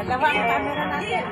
Dalawa ang camera natin.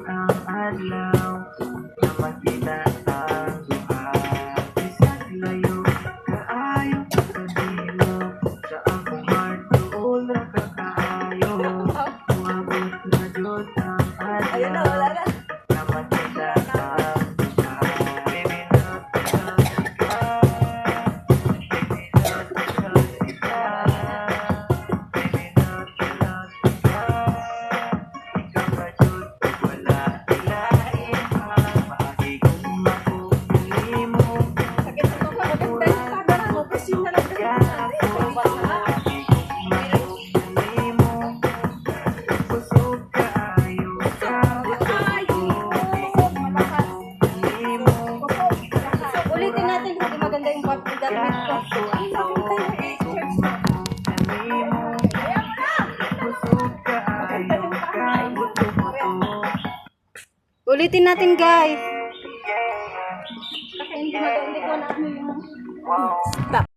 Ang adlaw na makita ang buhay bisag layo kaayo kadilo sa akong heart tuol ra ka kaayo umabot na jud ang adlaw na makita ang buhay baby not because baby not because baby not because ikaw ra jud wala ilain pa maakigong makukulimo Ulitin natin, hindi maganda yung damit ko. Ulitin natin, guys. Kasi hindi ko na ano yung stop.